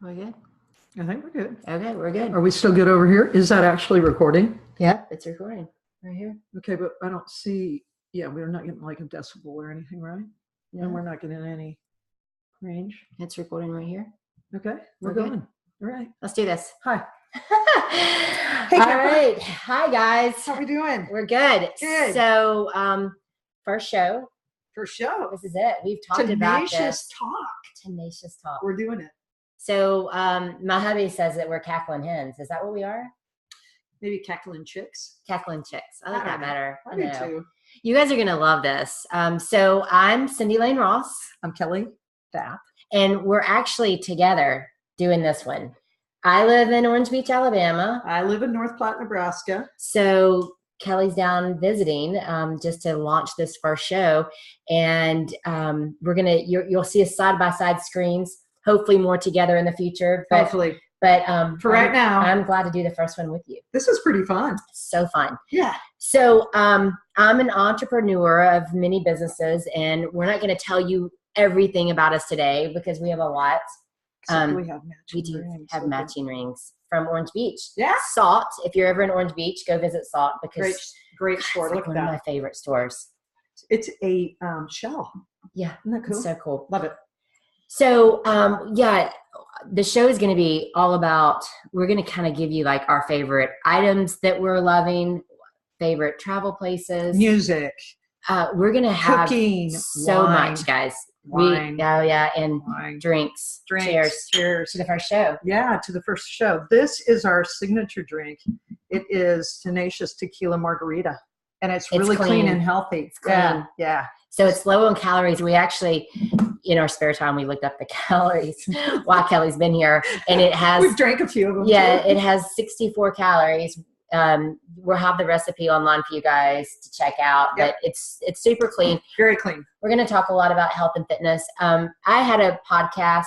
We're good. I think we're good. Okay, we're good. Are we still good over here? Is that actually recording? Yep, it's recording right here. Okay, but I don't see. Yeah, we're not getting like a decibel or anything, right? No. And we're not getting any range. It's recording right here. Okay, we're good. going. All right. Let's do this. Hi. Hey, all right. Hi, guys. How we doing? We're good. Good. So, first show. First show. This is it. We've talked about this. Tenacious talk. Tenacious talk. We're doing it. So, my hubby says that we're cackling hens. Is that what we are? Maybe cackling chicks. Cackling chicks. I like that better. I do too. You guys are going to love this. So I'm Cindy Lane Ross. I'm Kellie Dapp. And we're actually together doing this one. I live in Orange Beach, Alabama. I live in North Platte, Nebraska. So Kellie's down visiting just to launch this first show. And we're going to, you'll see us side-by-side screens, hopefully more together in the future. Hopefully. But for right now, I'm glad to do the first one with you. This is pretty fun. So fun. Yeah. So I'm an entrepreneur of many businesses, and we're not going to tell you everything about us today because we have a lot. We have matching rings from Orange Beach. Yeah. Salt. If you're ever in Orange Beach, go visit Salt because great store. It's like one of my favorite stores. It's a shell. Yeah. Isn't that cool? It's so cool. Love it. So, the show is going to be all about, we're going to kind of give you like our favorite items that we're loving, favorite travel places. Music. We're going to have cooking, so wine, much, guys. Wine. And wine. Drinks. Cheers. To the first show. Yeah, to the first show. This is our signature drink. It is Tenacious Tequila Margarita. And it's really clean and healthy. It's clean. Yeah. So it's low in calories. We actually, in our spare time, we looked up the calories while Kellie's been here. And it has... We've drank a few of them. Yeah, too. it has 64 calories. We'll have the recipe online for you guys to check out. Yep. But it's super clean. Very clean. We're going to talk a lot about health and fitness. I had a podcast,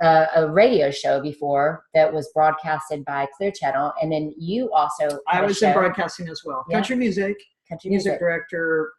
a radio show before that was broadcasted by Clear Channel. And then you also I was in broadcasting as well. Yeah. Country music music director,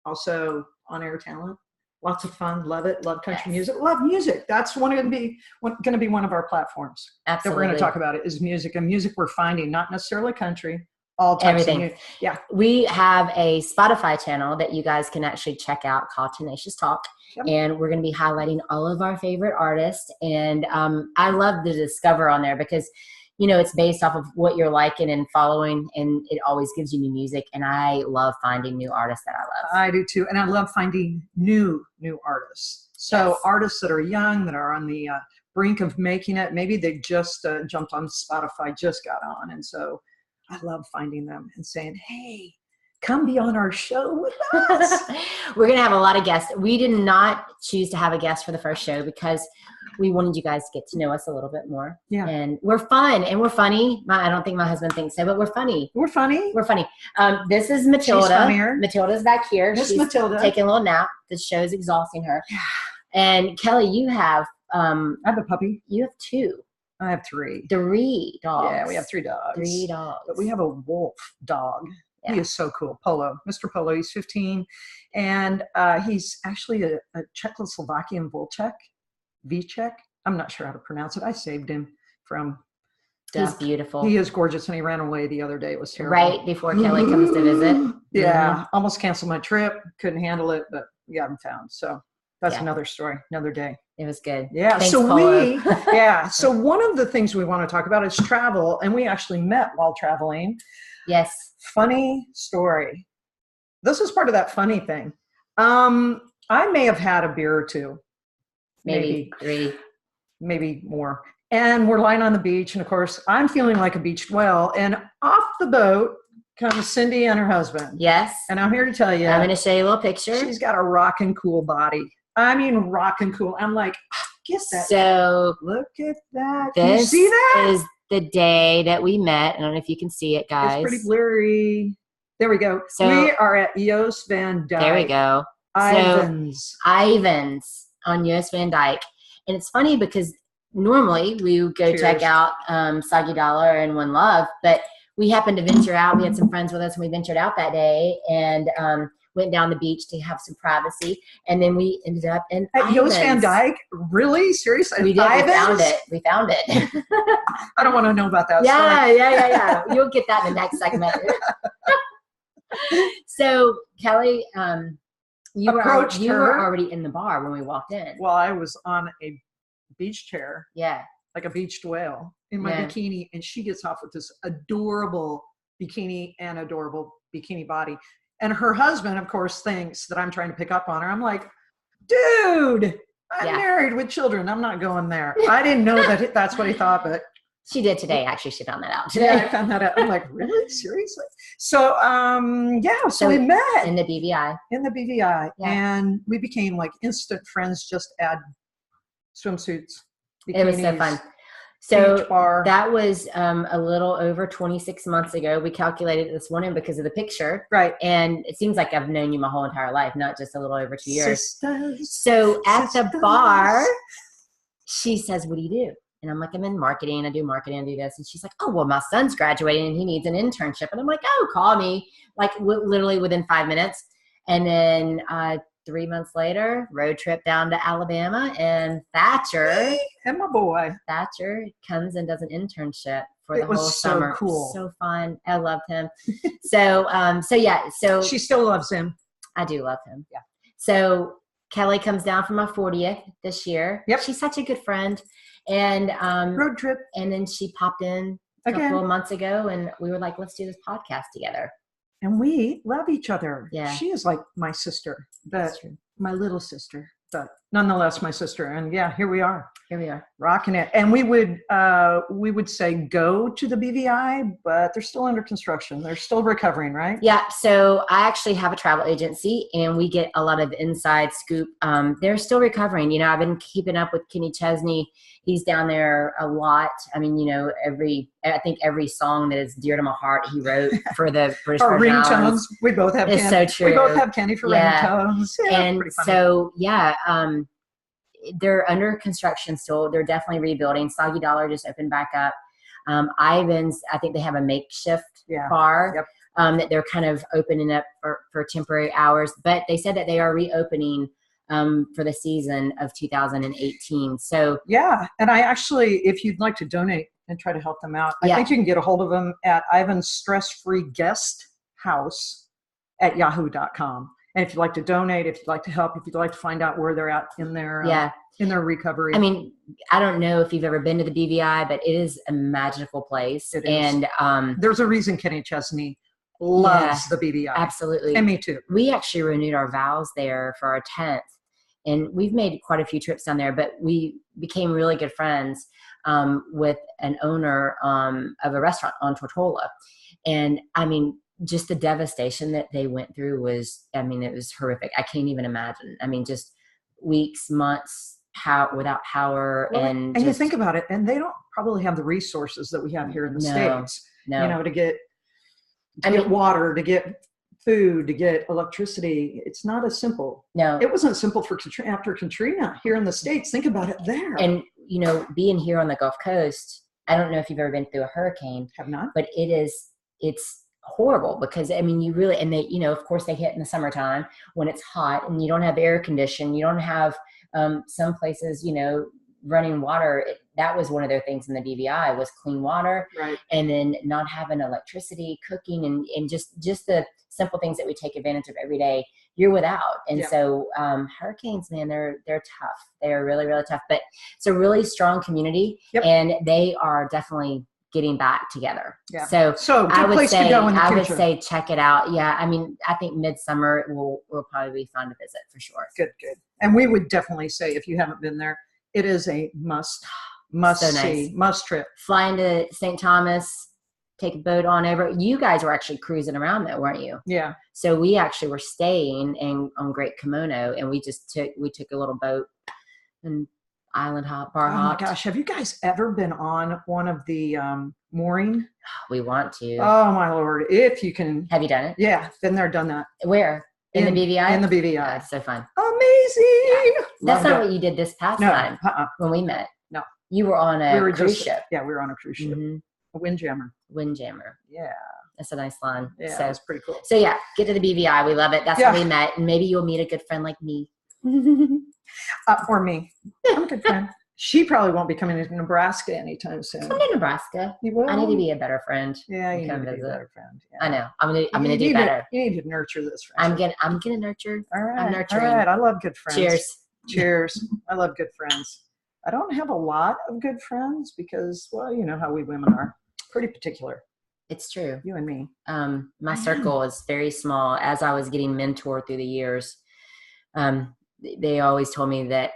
also on-air talent. Lots of fun. Love it. Love country music. Love music. That's going to be one of our platforms. Absolutely. That we're going to talk about it is music, and music we're finding, not necessarily country, all types everything. Of music. Yeah. We have a Spotify channel that you guys can actually check out called Tenacious Talk. Yep. And we're going to be highlighting all of our favorite artists. And I love the Discover on there because, it's based off of what you're liking and following, and it always gives you new music. And I love finding new artists that I love. I do too. And I love finding new artists. So Yes. Artists that are young, that are on the brink of making it. Maybe they just jumped on Spotify, just got on. And so I love finding them and saying, hey, come be on our show with us. We're going to have a lot of guests. We did not choose to have a guest for the first show because we wanted you guys to get to know us a little bit more. Yeah. And we're fun and we're funny. I don't think my husband thinks so, but we're funny. We're funny. We're funny. This is Matilda. She's funnier. Matilda's back here. She's Matilda. Taking a little nap. The show's exhausting her. Yeah. And Kellie, you have... I have a puppy. You have 2. I have 3. 3 dogs. Yeah, we have 3 dogs. 3 dogs. But we have a wolf dog. Yeah. He is so cool. Polo. Mr. Polo. He's 15. And he's actually a Czechoslovakian Volchek. Vicek. I'm not sure how to pronounce it. I saved him from death. He's beautiful. He is gorgeous, and he ran away the other day. It was terrible. Right before Kellie comes to visit. Yeah. Almost canceled my trip. Couldn't handle it, but we got him found. So that's another story, another day. It was good. Yeah. Thanks, so Polo. So one of the things we want to talk about is travel, and we actually met while traveling. Yes. Funny story. This is part of that funny thing. I may have had a beer or 2. Maybe 3. Maybe more. And we're lying on the beach. And of course, I'm feeling like a beached whale. And off the boat comes Cindy and her husband. Yes. And I'm here to tell you. I'm going to show you a little picture. She's got a rockin' cool body. I mean, rockin' cool. I'm like, get that. So look at that. Can you see that? This is the day that we met. I don't know if you can see it, guys. It's pretty blurry. There we go. So, we are at Jost van Dyke. There we go. Ivans. So, Ivans on Jost van Dyke. And it's funny because normally we would go check out Soggy Dollar and One Love, but we happened to venture out. We had some friends with us and we ventured out that day, and went down the beach to have some privacy. And then we ended up in At Jost Van Dyke? Really? Seriously? We did. We found it. I don't want to know about that story. Yeah. Yeah. You'll get that in the next segment. So Kellie, you were already in the bar when we walked in. Well, I was on a beach chair. Yeah. Like a beached whale in my bikini. And she gets off with this adorable bikini and adorable bikini body. And her husband, of course, thinks that I'm trying to pick up on her. I'm like, dude, I'm married with children. I'm not going there. I didn't know that that's what he thought, but she did today. Actually, she found that out today. Yeah, I found that out. I'm like, really? Seriously? So, so we met in the BVI. And we became like instant friends. Just add swimsuits. Bikinis, it was so fun. So that was a little over 26 months ago. We calculated it this morning because of the picture. Right. And it seems like I've known you my whole entire life, not just a little over 2 years. So at the bar, she says, what do you do? And I'm like, I'm in marketing. I do marketing. I do this. And she's like, oh, well, my son's graduating and he needs an internship. And I'm like, oh, call me. Like literally within 5 minutes. And then 3 months later, road trip down to Alabama, and Thatcher and my boy Thatcher comes and does an internship for the whole summer. So cool, so fun. I loved him. So she still loves him. I do love him. Yeah. So Kellie comes down for my 40th this year. Yep. She's such a good friend, and road trip. And then she popped in a couple of months ago, and we were like, let's do this podcast together. And we love each other. Yeah. She is like my sister, but my little sister, but nonetheless my sister. And yeah, here we are. Rocking it. And we would say go to the BVI, but they're still under construction. They're still recovering, right? Yeah. So I actually have a travel agency and we get a lot of inside scoop. They're still recovering. You know, I've been keeping up with Kenny Chesney. He's down there a lot. I mean, you know, I think every song that is dear to my heart, he wrote for the British Virgin ringtones. Islands. We both have It's Kenny. so true. We both have Kenny for ringtones. Yeah, and so, they're under construction still. They're definitely rebuilding. Soggy Dollar just opened back up. Ivan's, I think they have a makeshift bar that they're kind of opening up for temporary hours. But they said that they are reopening for the season of 2018. So yeah, and I actually, if you'd like to donate and try to help them out, I think you can get a hold of them at Ivan's Stress-Free Guest House at yahoo.com. And if you'd like to donate, if you'd like to help, if you'd like to find out where they're at in their recovery. I mean, I don't know if you've ever been to the BVI, but it is a magical place. It is. And there's a reason Kenny Chesney loves the BVI. Absolutely. And me too. We actually renewed our vows there for our 10th. And we've made quite a few trips down there, but we became really good friends with an owner of a restaurant on Tortola. And I mean, just the devastation that they went through was, I mean, it was horrific. I can't even imagine. I mean, just weeks, months without power. Well, and you think about it, and they don't probably have the resources that we have here in the States, you know, to get water, to get food, to get electricity. It's not as simple. No. It wasn't simple for after Katrina here in the States. Think about it there. And, you know, being here on the Gulf Coast, I don't know if you've ever been through a hurricane. Have not. But it's horrible because, I mean, you really, and they, you know, of course they hit in the summertime when it's hot and you don't have air conditioning. You don't have some places, you know, running water. That was one of their things in the BVI was clean water. Right. And then not having electricity, cooking, and just the simple things that we take advantage of every day, you're without. And so hurricanes, man, they're tough. They are really, really tough, but it's a really strong community and they are definitely getting back together. Yeah. So good place to go in the future. I would say check it out. Yeah. I mean, I think midsummer will probably be fun to visit for sure. Good. And we would definitely say, if you haven't been there, it is a must so see, must trip. Fly into St. Thomas, take a boat on over. You guys were actually cruising around though, weren't you? Yeah. So we actually were staying on Great Kimono, and we took a little boat and island hop, bar hop. Oh my gosh, have you guys ever been on one of the mooring? We want to. Oh my Lord, if you can. Have you done it? Yeah, been there, done that. Where? In the BVI? In the BVI. Yeah, it's so fun. Amazing. That's not what you did this past time when we met. No. You were on a cruise ship. Yeah, we were on a cruise ship. Mm-hmm. A Windjammer. Windjammer. Yeah. That's a nice line. Yeah, So it's pretty cool. So yeah, get to the BVI. We love it. That's how we met. And maybe you'll meet a good friend like me. Or me. I'm a good friend. She probably won't be coming to Nebraska anytime soon. Come to Nebraska. You will? I need to be a better friend. Yeah, you need to be a better friend. Yeah. I know. I'm gonna do better. You need to nurture this friendship. I'm gonna nurture. All right. I'm nurturing. All right. I love good friends. Cheers. Cheers. I love good friends. I don't have a lot of good friends because, well, you know how we women are. Pretty particular. It's true. You and me. My circle is very small. As I was getting mentored through the years, they always told me that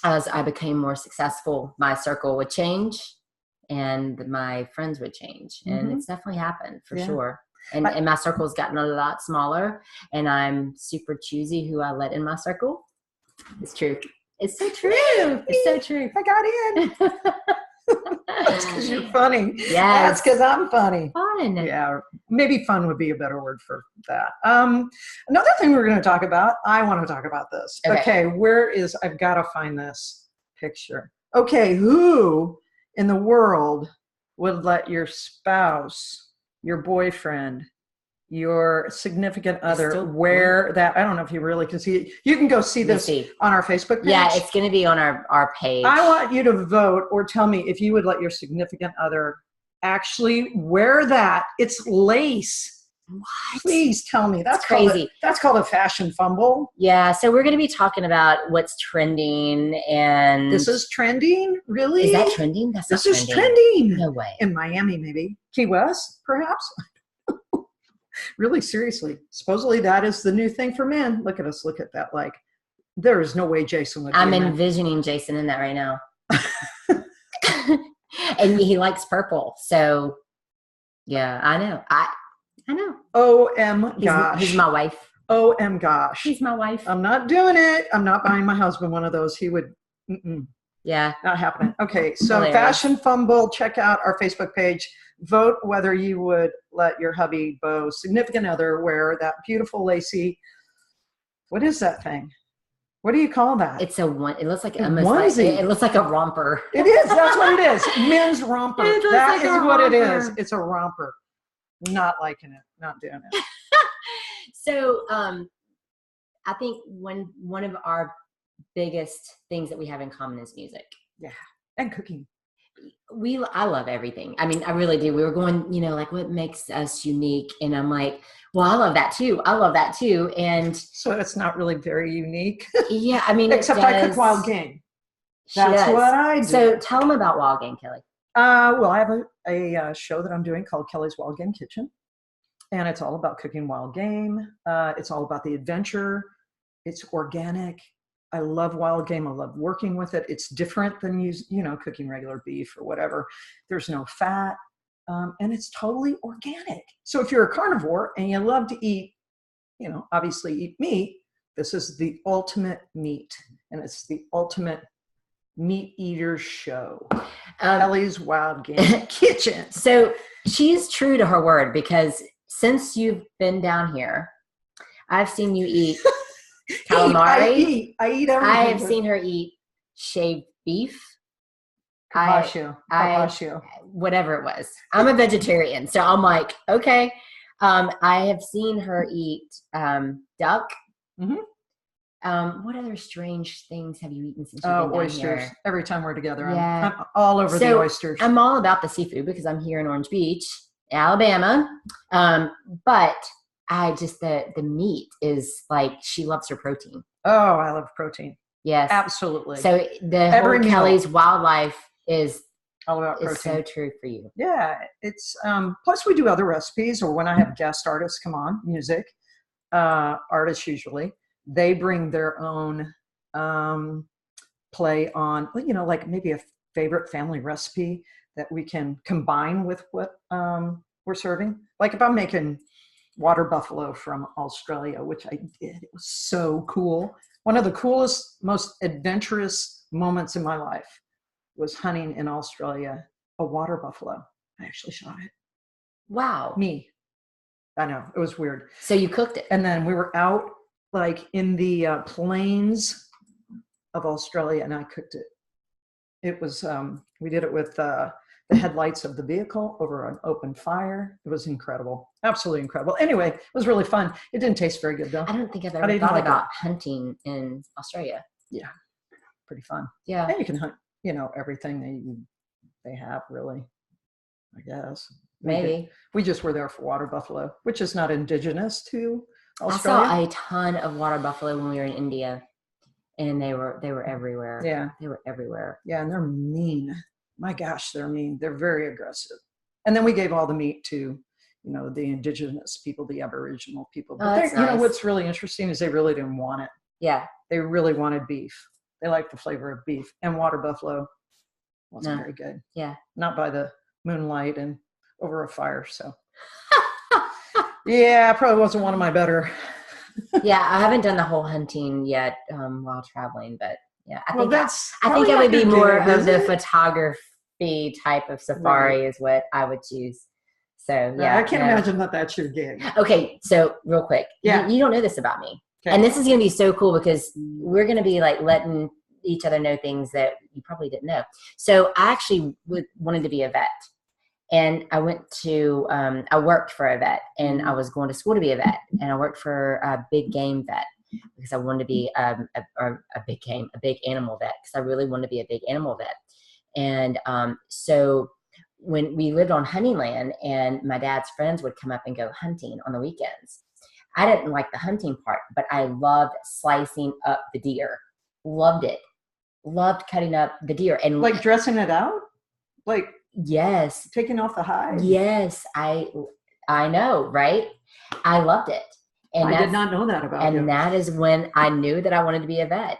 as I became more successful, my circle would change and my friends would change. And it's definitely happened for sure. And my circle's gotten a lot smaller, and I'm super choosy who I let in my circle. It's true. It's so true. It's so true. I got in. That's because you're funny. Yes. That's because I'm funny. Fun. Yeah. Maybe fun would be a better word for that. Another thing we're going to talk about, I want to talk about this. Okay. I've got to find this picture. Okay. Who in the world would let your spouse, your boyfriend, your significant other wear that? I don't know if you really can see it. You can go see this on our Facebook page. Yeah, it's going to be on our page. I want you to vote or tell me if you would let your significant other actually wear that. It's lace. What? Please tell me. That's crazy. That's called a fashion fumble. Yeah, so we're going to be talking about what's trending. And this is trending? Really? Is that trending? This is trending. No way. In Miami, maybe. Key West, perhaps? Really, seriously. Supposedly that is the new thing for men. Look at us. Look at that. Like, there is no way Jason would. I'm envisioning Jason in that right now. And he likes purple. So, yeah, I know. I know. Gosh. He's my wife. Gosh. He's my wife. I'm not doing it. I'm not buying my husband one of those. He would. Yeah. Not happening. Okay. So Hilarious. Fashion Fumble, check out our Facebook page. Vote whether you would let your hubby, beau, significant other wear that beautiful lacy. What is that thing? What do you call that? It's it looks like a onesie. It looks like a romper. It is. That's what it is. Men's romper. That like is a what romper. it is. It's a romper. Not liking it. Not doing it. So I think one of our biggest things that we have in common is music. Yeah. And cooking. I love everything. I mean, I really do. We were going, like what makes us unique. And I'm like, well, I love that too. I love that too. And so it's not really very unique. Yeah. I mean, except I cook wild game. That's what I do. So tell them about Wild Game, Kelly. Well, I have a show that I'm doing called Kelly's Wild Game Kitchen. And it's all about cooking wild game. It's all about the adventure. It's organic. I love wild game. I love working with it. It's different than cooking regular beef or whatever. There's no fat, and it's totally organic. So if you're a carnivore and you love to eat, obviously eat meat, this is the ultimate meat, and it's the ultimate meat eater show. Kelly's Wild Game Kitchen. So she's true to her word, because since you've been down here, I've seen you eat calamari. I eat everything. I have seen her eat shaved beef. Carpaccio. Whatever it was. I'm a vegetarian, so I'm like, okay. I have seen her eat duck. What other strange things have you eaten since you've been down oysters. here? Every time we're together, Yeah. I'm all over the oysters. I'm all about the seafood because I'm here in Orange Beach, Alabama. But I just the meat is like, she loves her protein. Oh, I love protein. Yes, absolutely. So the whole Kelly's Wildlife is all about protein. Is so true for you. Yeah, it's plus we do other recipes, or when I have guest artists come on, music artists usually, they bring their own play on, like maybe a favorite family recipe that we can combine with what we're serving. Like if I'm making water buffalo from Australia, which I did. It was so cool. One of the coolest, most adventurous moments in my life was hunting in Australia a water buffalo. I actually shot it. Wow. Me. I know. It was weird. So you cooked it. And then we were out like in the plains of Australia, and I cooked it. It was, we did it with the headlights of the vehicle over an open fire. It was incredible. Absolutely incredible. Anyway, it was really fun. It didn't taste very good though. I don't think I've I ever didn't thought like about hunting in Australia. Yeah, pretty fun. Yeah. And you can hunt, everything they have, really, I guess. Maybe. We just were there for water buffalo, which is not indigenous to I Australia. saw a ton of water buffalo when we were in India, and they were everywhere. Yeah. They were everywhere. Yeah, and they're mean. My gosh, they're mean. They're very aggressive. And then we gave all the meat to, the indigenous people, the Aboriginal people. But that's nice. What's really interesting is they really didn't want it. Yeah. They really wanted beef. They liked the flavor of beef. And water buffalo wasn't very good. Yeah. Not by the moonlight and over a fire. So, yeah, probably wasn't one of my better. Yeah, I haven't done the whole hunting yet while traveling, but yeah, I think it would be more of the photography type of safari is what I would choose. So yeah, I can't imagine that that's your gig. Okay, so real quick, you don't know this about me, and this is going to be so cool because we're going to be like letting each other know things that you probably didn't know. So I actually wanted to be a vet. And I went to, I worked for a vet, and I was going to school to be a vet, and I worked for a big game vet because I wanted to be a big animal vet because I really wanted to be a big animal vet. And so when we lived on hunting land and my dad's friends would come up and go hunting on the weekends, I didn't like the hunting part, but I loved slicing up the deer. Loved it. Loved cutting up the deer. And like dressing it out? Like, yes. Taking off the hide? Yes. I know, right? I loved it. And I did not know that about you. And that is when I knew that I wanted to be a vet.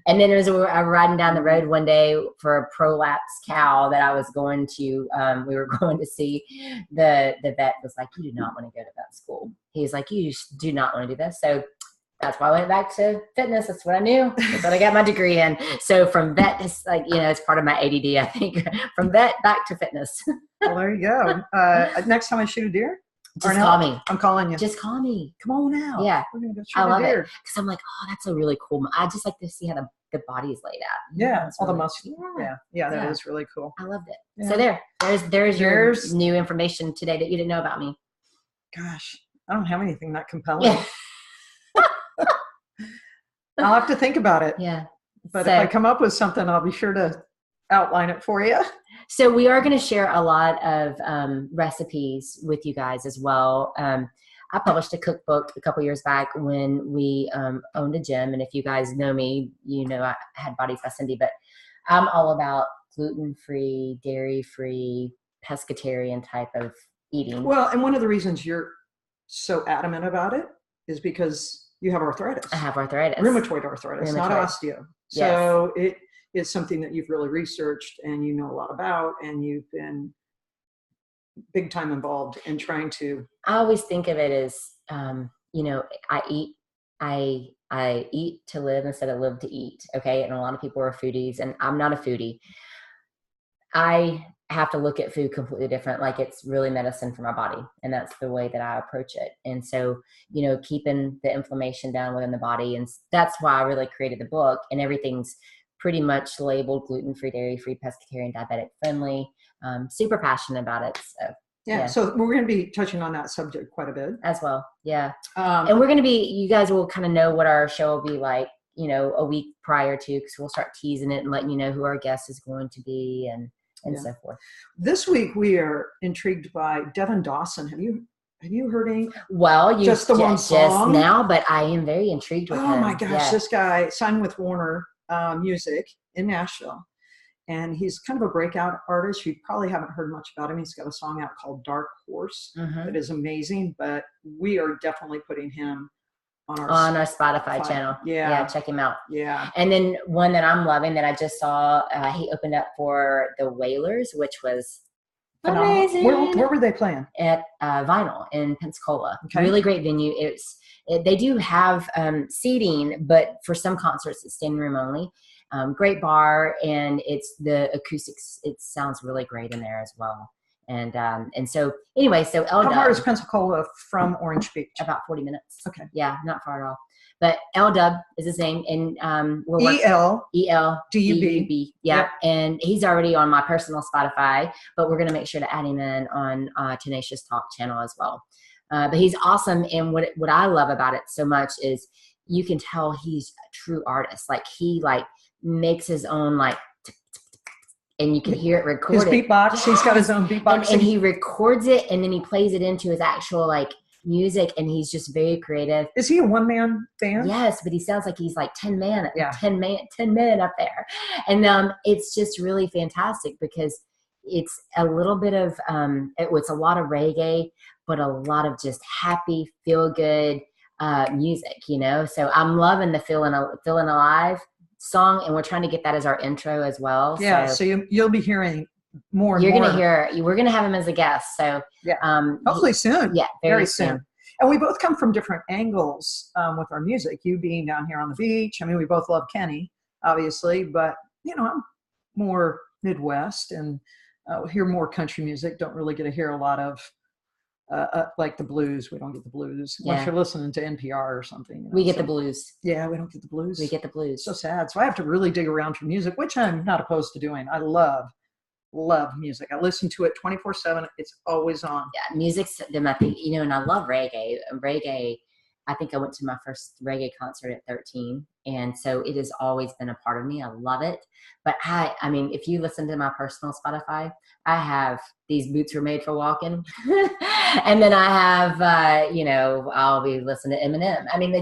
And then I was riding down the road one day for a prolapse cow that I was going to, we were going to see. The vet was like, you do not want to go to vet school. He's like, you do not want to do this. So that's why I went back to fitness. That's what I knew. That's what I got my degree in. So from vet, it's like, it's part of my ADD, I think. From vet back to fitness. Well, there you go. Next time I shoot a deer, just call me. I'm calling you. Just call me. Come on out. Yeah. We're going to go shoot I love a deer. it. Because I'm like, oh, that's a really cool. I just like to see how the body is laid out. Yeah. All really, the muscle. Yeah. That is really cool. I loved it. Yeah. So there's your new information today that you didn't know about me. Gosh, I don't have anything that compelling. Yeah. I'll have to think about it. Yeah. But if I come up with something, I'll be sure to outline it for you. So we are going to share a lot of recipes with you guys as well. I published a cookbook a couple years back when we owned a gym. And if you guys know me, I had Bodies by Cindy, but I'm all about gluten-free, dairy-free, pescatarian type of eating. Well, and one of the reasons you're so adamant about it is because you have arthritis. I have arthritis. Rheumatoid arthritis, not osteo. So it is something that you've really researched and you know a lot about, and you've been big time involved in trying to. I always think of it as, I eat to live instead of live to eat. Okay. And a lot of people are foodies, and I'm not a foodie. I have to look at food completely different. Like, it's really medicine for my body. And that's the way that I approach it. And so, keeping the inflammation down within the body. And that's why I really created the book, and everything's pretty much labeled gluten-free, dairy-free, pescatarian, diabetic friendly. Super passionate about it. So yeah. So we're going to be touching on that subject quite a bit as well. Yeah. And we're going to you guys will kind of know what our show will be like, a week prior to, because we'll start teasing it and letting you know who our guest is going to be and so forth. This week we are intrigued by Devin Dawson. Have you heard any? Well, just the one song just now, but I am very intrigued with him. Oh my gosh, This guy signed with Warner Music in Nashville, and he's kind of a breakout artist. You probably haven't heard much about him. He's got a song out called Dark Horse that is amazing, but we are definitely putting him on our Spotify channel. Yeah, check him out. Yeah. And then one that I'm loving that I just saw, he opened up for the Wailers, which was amazing. Where were they playing? At Vinyl in Pensacola. Okay. Really great venue. They do have seating, but for some concerts it's standing room only. Great bar, and the acoustics. It sounds really great in there as well. And so anyway, so how far is Pensacola from Orange Beach? About 40 minutes. Okay. Yeah, not far at all. But L Dub is his name, and we're working ELDUB. Yeah, Yep. and he's already on my personal Spotify, but we're gonna make sure to add him in on 10acious Talk channel as well. But he's awesome, and what I love about it so much is you can tell he's a true artist. Like he makes his own and you can hear it recorded. His beatbox. Yes. He's got his own beatbox, and he records it, and then he plays it into his actual music, and he's just very creative. Is he a one-man band? Yes, but he sounds like he's 10 men up there. And it's just really fantastic because it's a little bit of it's a lot of reggae, but a lot of just happy, feel good music, So I'm loving the Feeling Alive song, and we're trying to get that as our intro as well. Yeah, so you'll be hearing more. You're going to hear. We're going to have him as a guest. So yeah, hopefully soon. Yeah, very soon. And we both come from different angles with our music. You being down here on the beach. I mean, we both love Kenny, obviously, but I'm more Midwest and hear more country music. Don't really get to hear a lot of like the blues. We don't get the blues unless you're listening to NPR or something. We get the blues. Yeah, we don't get the blues. We get the blues. So sad. So I have to really dig around for music, which I'm not opposed to doing. I love music. I listen to it 24/7. It's always on. Yeah, music's my thing, and I love reggae. Reggae, I think I went to my first reggae concert at 13, and so it has always been a part of me. I love it. But I mean, if you listen to my personal Spotify, I have These Boots Were Made for Walking, and then I have I'll be listening to Eminem. I mean,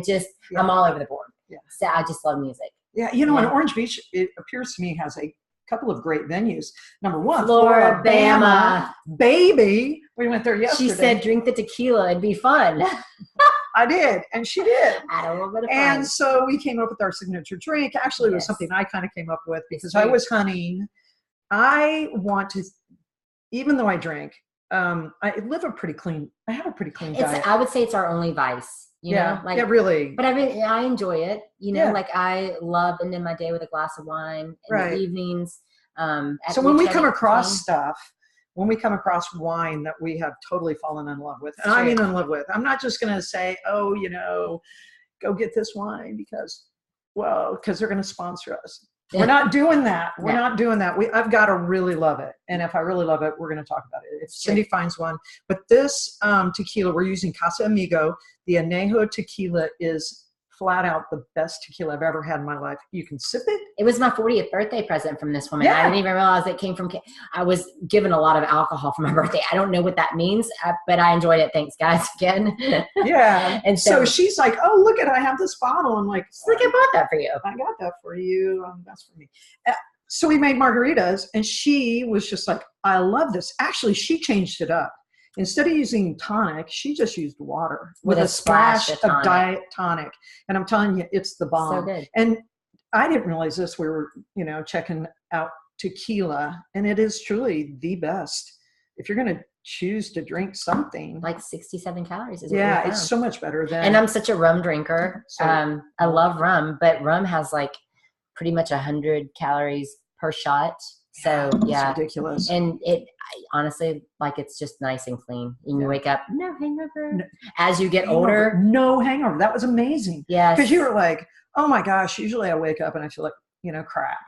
I'm all over the board. Yeah. So I just love music. Yeah, and Orange Beach, it appears to me, has a couple of great venues. Number one, Floribama. Baby. We went there yesterday. She said, drink the tequila. It'd be fun. I did. And she did. I had a little bit of fun. And so we came up with our signature drink. Actually, it was something I kind of came up with because I was hunting. I want to, even though I drink, I have a pretty clean diet. I would say it's our only vice. Yeah, really. But I enjoy it. I love ending my day with a glass of wine in the evenings. So when we come across stuff, when we come across wine that we have totally fallen in love with, and I mean in love with, I'm not just going to say, oh, go get this wine because they're going to sponsor us. We're not doing that. We're not doing that. I've got to really love it. And if I really love it, we're going to talk about it. If Cindy finds one. But this tequila, we're using Casa Amigo. The Añejo tequila is flat out the best tequila I've ever had in my life. You can sip it. It was my 40th birthday present from this woman. I didn't even realize it came from, I was given a lot of alcohol for my birthday. I don't know what that means, but I enjoyed it. Thanks, guys, again. Yeah. And so she's like, oh, look I have this bottle. I'm like, I bought that for you. I got that for you. That's for me. So we made margaritas, and she was just like, I love this. Actually, she changed it up. Instead of using tonic, she just used water with a splash of diet tonic. And I'm telling you, it's the bomb. So good. And I didn't realize this. We were, checking out tequila, and it is truly the best. If you're going to choose to drink something. 67 calories is what we found. It's so much better than. And I'm such a rum drinker. I love rum, but rum has pretty much 100 calories per shot. So it's ridiculous. And it honestly, it's just nice and clean. And you wake up, no hangover. As you get older, no hangover. That was amazing. Yeah. Because you were like, oh my gosh, usually I wake up and I feel like, crap.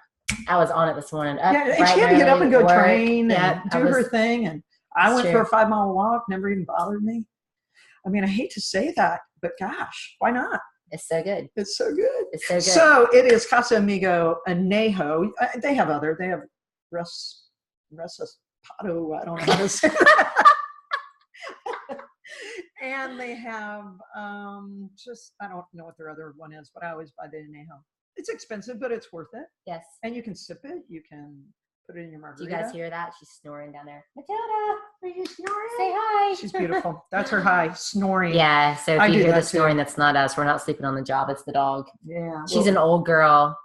I was on it this morning. And she had to get up and go train and do her thing. And I went for a 5-mile walk, never even bothered me. I mean, I hate to say that, but gosh, why not? It's so good. It's so good. It's so good. So it is Casa Amigo Añejo. They have Resapato, I don't know how to say that. And they have I don't know what their other one is, but I always buy the Añejo. It's expensive, but it's worth it. Yes. And you can sip it. You can put it in your margarita. Do you guys hear that? She's snoring down there. Matilda, are you snoring? Say hi. She's beautiful. That's her hi, snoring. Yeah, so if you hear the snoring, that's not us. We're not sleeping on the job. It's the dog. Yeah. She's an old girl.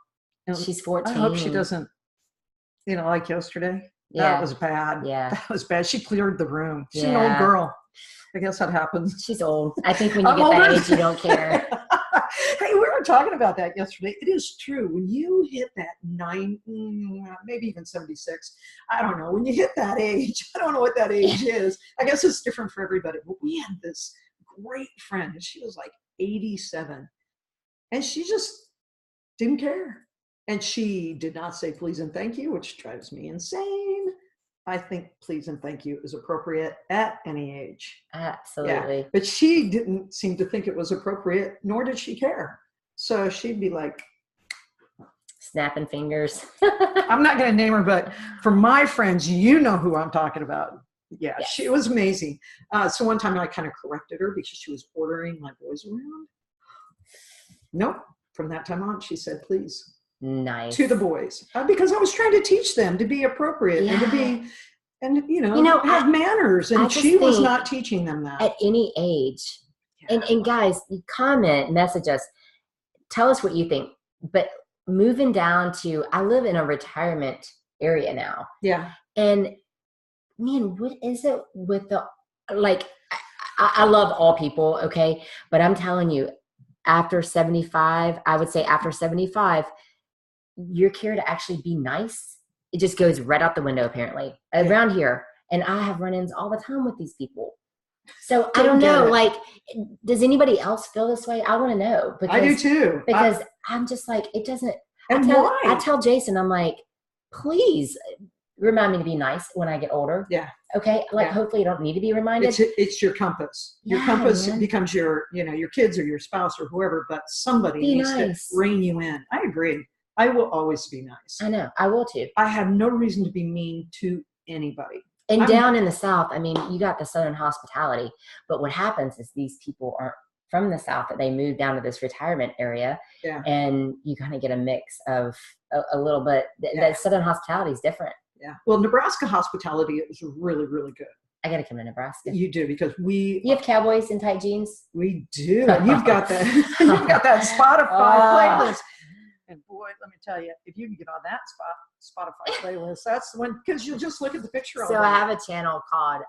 She's 14. I hope she doesn't, like yesterday. Yeah. That was bad. Yeah. That was bad. She cleared the room. She's an old girl. I guess that happens. She's old. I think when you get that age, you don't care. Hey, we were talking about that yesterday. It is true. When you hit that 9, maybe even 76, I don't know. When you hit that age, I don't know what that age is. I guess it's different for everybody. But we had this great friend, and she was 87. And she just didn't care. And she did not say please and thank you, which drives me insane. I think please and thank you is appropriate at any age. Absolutely. Yeah. But she didn't seem to think it was appropriate, nor did she care. So she'd be like, snapping fingers. I'm not going to name her, but for my friends, you know who I'm talking about. Yeah, Yes. She was amazing. So one time I kind of corrected her because she was ordering my boys around. Nope. From that time on, she said, please. Nice. To the boys. Because I was trying to teach them to be appropriate and to be, and have manners. And she was not teaching them that. At any age. Yeah. And guys, you comment, message us. Tell us what you think. But moving down to, I live in a retirement area now. Yeah. And man, what is it with the, like, I love all people, okay? But I'm telling you, after 75, I would say after 75, your care to actually be nice, it just goes right out the window, apparently, around here. And I have run-ins all the time with these people. So I don't know, like, does anybody else feel this way? I want to know. Because, I do too. Because I'm just like, it doesn't. And why? I tell Jason, I'm like, please remind me to be nice when I get older. Yeah. Okay. Like, hopefully you don't need to be reminded. It's your compass. Your compass becomes your kids or your spouse or whoever, but somebody needs to rein you in. I agree. I will always be nice. I know. I will too. I have no reason to be mean to anybody. And down in the South, I mean, you got the Southern hospitality, but what happens is these people aren't from the South, that they move down to this retirement area. Yeah. And you kind of get a mix of a little bit. That Southern hospitality is different. Yeah. Well, Nebraska hospitality is really, really good. I got to come to Nebraska. You do, because you have cowboys in tight jeans. We do. You've got that. You've got that Spotify playlist. And boy, let me tell you, if you can get on that Spotify playlist, that's the one, because you'll just look at the picture. So I have a channel called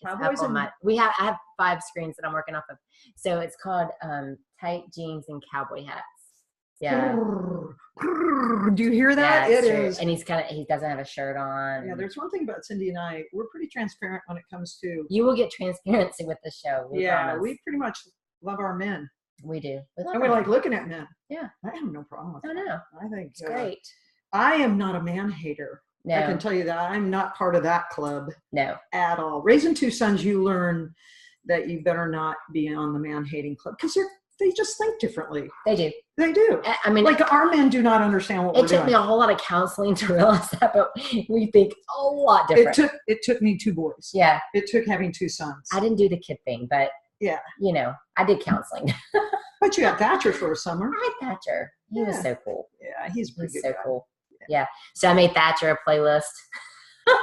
Cowboys. I have 5 screens that I'm working off of. So it's called Tight Jeans and Cowboy Hats. Yeah. Do you hear that? Yeah, it is. And he doesn't have a shirt on. Yeah, there's one thing about Cindy and I, we're pretty transparent when it comes to. You will get transparency with the show. We pretty much love our men. We do. We like looking at men. Yeah. I have no problem with that. I know. I think it's great. I am not a man hater. No. I can tell you that. I'm not part of that club. No. At all. Raising 2 sons, you learn that you better not be on the man hating club, because they just think differently. They do. They do. I mean, like, our men do not understand what we're doing. It took me a whole lot of counseling to realize that, but we think a lot different. It took me 2 boys. Yeah. It took having 2 sons. I didn't do the kid thing, but yeah, I did counseling. But you got Thatcher for a summer. I had Thatcher. He was so cool. Yeah, he's pretty good. So cool. Yeah. So I made Thatcher a playlist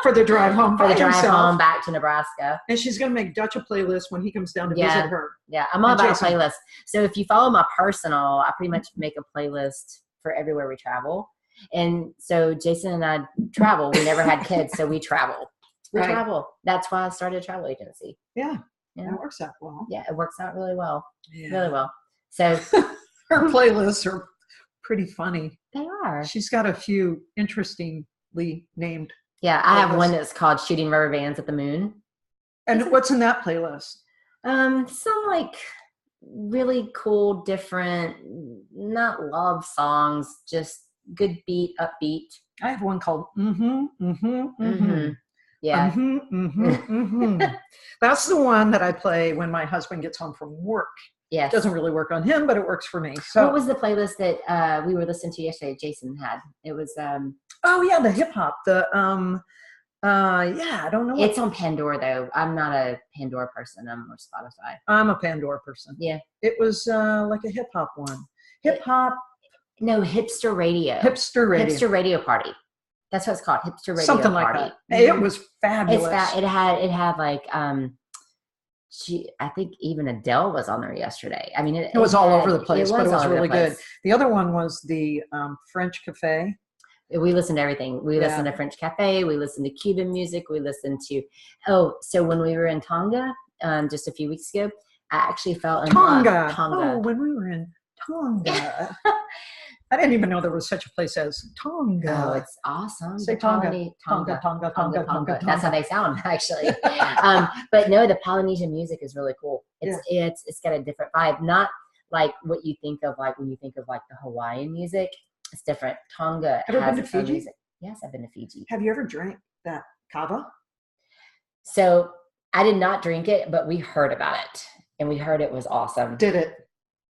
for the drive home. Home back to Nebraska. And she's going to make Dutch a playlist when he comes down to visit her. Yeah, I'm all about playlists. So if you follow my personal, I pretty much make a playlist for everywhere we travel. And so Jason and I travel. We never had kids, so we travel. We travel. That's why I started a travel agency. Yeah. That works out well. Yeah, it works out really well. Yeah. Really well. So her playlists are pretty funny. They are. She's got a few interestingly named. Yeah, I have one that's called Shooting Rubber Bands at the Moon. And what's in that playlist? Some like really cool, different, not love songs, just good beat, upbeat. I have one called Yeah. That's the one that I play when my husband gets home from work. Yes. It doesn't really work on him, but it works for me. So what was the playlist that we were listening to yesterday? Jason had. It was the hip hop. I don't know. It's on Pandora though. I'm not a Pandora person. I'm more Spotify. I'm a Pandora person. Yeah. It was like a hip hop one. Hip hop. No, Hipster Radio. Hipster Radio. Hipster Radio Party. That's what it's called. Hipster Radio Something Party. Like that. It was fabulous. It had like I think even Adele was on there yesterday. I mean, it was all over the place, but it was really good. The other one was the French Cafe. We listened to everything. We listened to French Cafe. We listened to Cuban music. We listened to, so when we were in Tonga just a few weeks ago, I actually fell in love. Tonga. Oh, when we were in Tonga. I didn't even know there was such a place as Tonga. Oh, it's awesome. Say Tonga. Tonga. That's how they sound, actually. But no, the Polynesian music is really cool. It's got a different vibe. Not like what you think of, like when you think of like the Hawaiian music. It's different. Tonga Ever has been to its own Fiji? music. Yes, I've been to Fiji. Have you ever drank that kava? So I did not drink it, but we heard about it, and we heard it was awesome. Did it?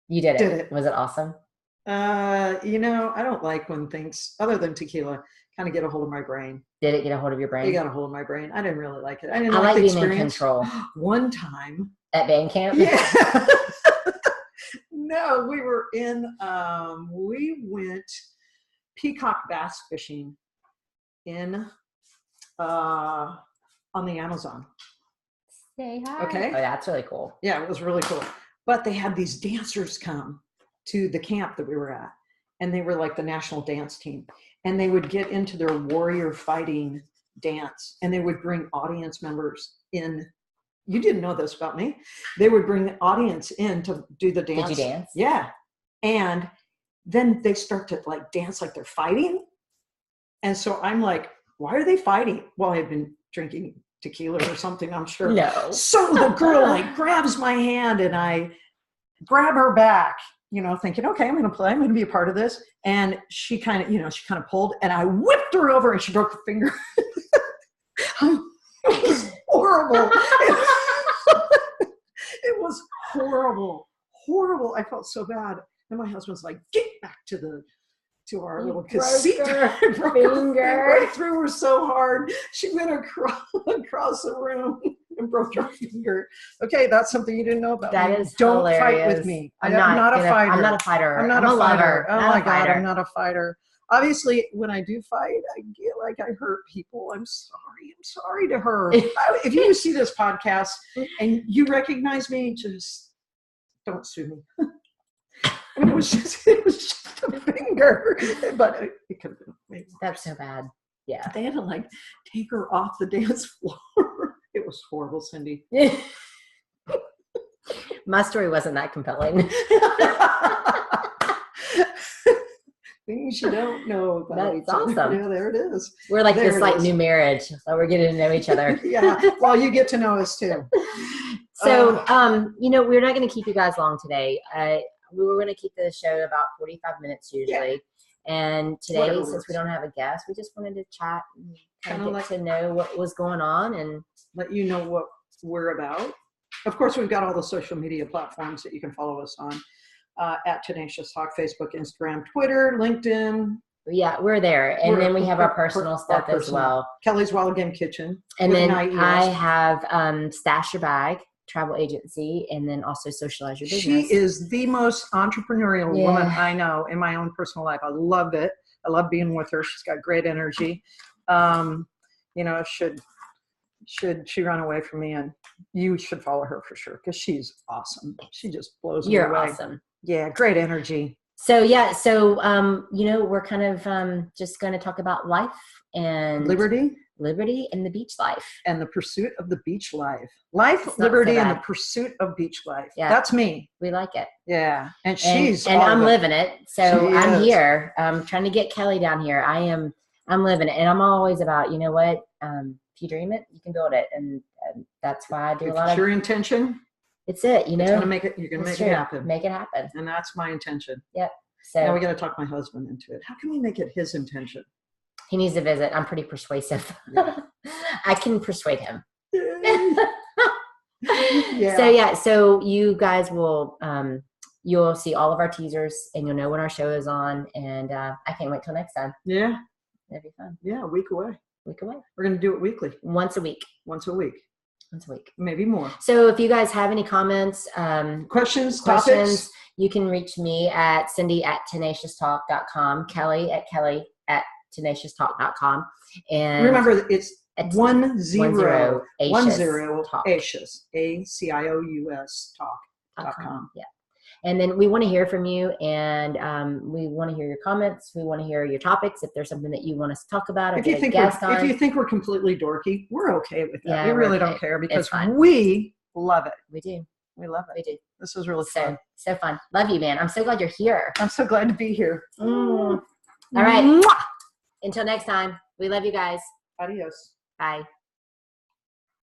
You did it. Did it? Was it awesome? You know, I don't like when things other than tequila kind of get a hold of my brain. Did it get a hold of your brain? It got a hold of my brain. I didn't really like it. I didn't I like the being experience. in control. One time At band camp? Yeah. No, we were in, we went peacock bass fishing in, on the Amazon. Say hi. Okay. Oh, that's really cool. Yeah, it was really cool. But they had these dancers come to the camp that we were at, and they were like the national dance team. And they would get into their warrior fighting dance, and they would bring audience members in. You didn't know this about me. They would bring the audience in to do the dance. Did you dance? Yeah. And then they start to like dance like they're fighting. And so I'm like, why are they fighting? Well, I had been drinking tequila or something, I'm sure. No. So the girl like grabs my hand and I grab her back, you know, thinking, okay, I'm going to play. I'm going to be a part of this. And she kind of, you know, she kind of pulled and I whipped her over and she broke her finger. It was horrible. It was horrible, horrible. I felt so bad. And my husband's like, get back to our little casita. Broke her finger. Right through her so hard. She went across the room and broke her finger. Okay, that's something you didn't know about me. That is Don't hilarious. fight with me. I'm not a fighter. I'm not a fighter. I'm not a a fighter. lover. Oh not my a God, fighter. I'm not a fighter. Obviously, when I do fight, I get like I hurt people. I'm sorry. I'm sorry to her. If you see this podcast and you recognize me, just don't sue me. It was just a finger, but it could have been way worse. That's so bad. Yeah. They had to like take her off the dance floor. It was horrible, Cindy. My story wasn't that compelling. Things you don't know about That's each other. awesome. Yeah, there it is. We're like There this it like is. new marriage. So we're getting to know each other. Yeah. Well, you get to know us too. So, you know, we're not going to keep you guys long today. We were going to keep the show about 45 minutes usually. Yeah. And today, Whatever since works. we don't have a guest, we just wanted to chat and kind Kinda of get to know what was going on and let you know what we're about. Of course, we've got all the social media platforms that you can follow us on. At 10acious Talk, Facebook, Instagram, Twitter, LinkedIn. Yeah, we're there. And then we have our personal stuff as well. Kellie's Wild Game Kitchen. And then I have Stash Your Bag, travel agency, and then also Socialize Your Business. She is the most entrepreneurial woman I know in my own personal life. I love it. I love being with her. She's got great energy. You know, should she run away from me, and you should follow her for sure because she's awesome. She just blows me away. You're awesome. Yeah, great energy. So you know, we're kind of just going to talk about life and liberty and the beach life and the pursuit of the beach life. Liberty, and the pursuit of beach life. Yeah, that's me. We like it. Yeah, and she's I'm living it. So I'm here. I'm trying to get Kellie down here. I'm living it, and I'm always about, you know what, if you dream it, you can build it, and that's why I do a lot of. Your intention. It's it, you know. You're gonna make it happen. Make it happen. And that's my intention. Yep. So now we got to talk my husband into it. How can we make it his intention? He needs to visit. I'm pretty persuasive. Yeah. I can persuade him. Yeah. So you guys will you'll see all of our teasers and you'll know when our show is on. And I can't wait till next time. Yeah. It'll be fun. Yeah, a week away. We're gonna do it weekly. Once a week. Maybe more. So if you guys have any comments, questions, topics, you can reach me at Cindy@tenacioustalk.com, Kellie at tenacioustalk.com. And remember, it's 10 acious ACIOUS talk.com. Yeah. And then we want to hear from you, and we want to hear your comments. We want to hear your topics. If there's something that you want us to talk about, or if you think we're completely dorky, we're okay with that. We really don't care because we love it. We do. We love it. We do. This was really fun. So fun. Love you, man. I'm so glad you're here. I'm so glad to be here. All right. Mwah! Until next time, we love you guys. Adios. Bye.